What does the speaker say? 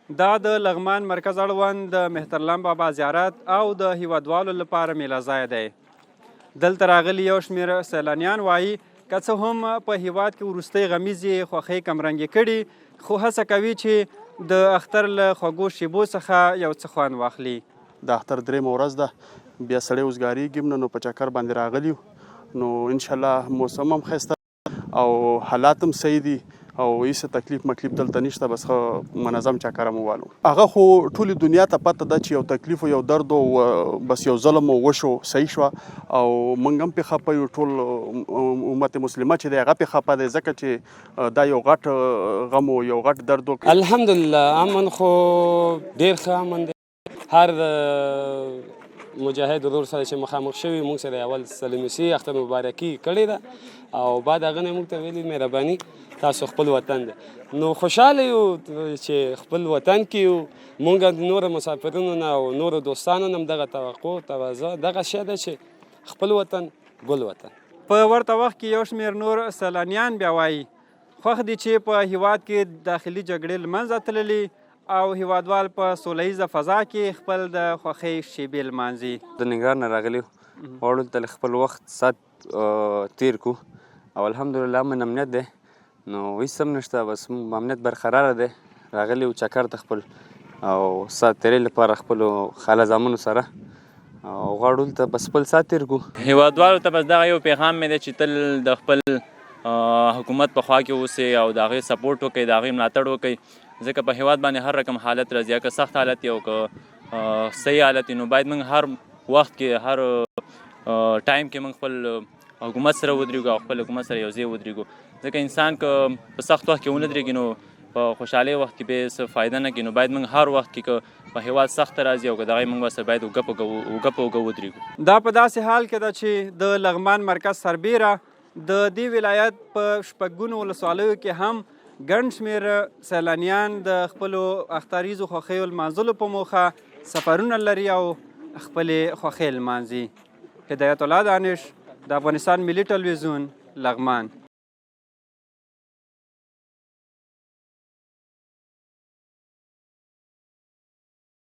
دا د لغمان مرکز اړوند د مهترلام بابا زیارت او د هیوادوالو لپاره میله ځای دی. دلته راغلي یو شمېر سیلانیان وایي که څه هم په هیواد کې وروستۍ غمیزې خوښۍ کمرنګې کړي خو هڅه کوي چې د اختر له خوږو شیبو څخه یو څه خوند واخلي. د اختر درېیمه ورځ ده، بیا سړی اوس ګارېږي نو په چکر باندې راغلي یو، نو انشاءالله موسم هم ښایسته او حالات هم صحیح دي او هیڅ تکلیف مکلیف دلته نشته، بس منظم چکر مو والو. هغه خو ټولې دنیا ته پته ده چې یو تکلیف او یو درد او بس یو ظلم وشو، صحیح شوه او موږ هم پرې خفه یو، ټول امت مسلمه چې دی هغه پرې خفه دی ځکه چې دا یو غټ غم او یو غټ درد و. الحمدلله امن خو ډېر ښه امن دی. هر مجاهد ورور سره چې مخامخ شوي موږ سره اول سلمیسي اختر مبارکي کړې ده او بعد هغه نه موږ ته ویلي مهرباني تاسو خپل وطن دی. نو خوشحاله یو چې خپل وطن کې یو. موږ د نورو مسافرینو نه او نورو دوستانو نه هم دغه توقع تقاضا دغه شی ده چې خپل وطن ګل وطن. په ورته وخت کې یو شمېر نور سیلانیان بیا وایي خوښ دي چې په هیواد کې داخلي جګړې له منځه تللي او هیوادوال په سوله ییزه فضا کې خپل د خوښۍ شیبې لمانځي. د ننګرهار نه راغلي غواړو دلته خپل وخت ساعت تیر کو او الحمدلله امن امنیت دی، نو هیڅ هم نشته، بس امنیت برقراره دی. راغلي چکر ته خپل او ساعت تیرۍ لپاره خپلو خاله زامنو سره او غواړو دلته بس خپل ساعت تیر کو. هیوادوالو ته بس دغه یو پیغام مې دی چې تل د خپل حکومت په خوا کې اوسئ او د هغې سپورټ وکړئ، د هغې ملاتړ وکړئ، ځکه په هیواد باندې هر رقم حالت راځي، که سخت حالت وي او که صحیح حالت وي، نو باید موږ هر وخت کې هر ټایم کې موږ خپل حکومت سره ودرېږو او خپل حکومت سره یو ځای ودرېږو، ځکه انسان که په سخت وخت کې ونه درېږي نو په خوشحالۍ وخت کې به څه فایده نه کوي. نو باید موږ هر وخت کې که په هیواد سخت راځي او که دغه موږ ورسره باید اوږه په اوږه ودرېږو. دا په داسې حال کې ده چې د لغمان مرکز سربیره د دې ولایت په شپږ ولسوالیو کې هم ګڼ شمېر سیلانیان د خپلو اختریزو خوښیو لمانځلو په موخه سفرونه لري او خپلې خوښۍ لمانځي. هدایت الله دانش، د افغانستان ملي ټلویزیون، لغمان.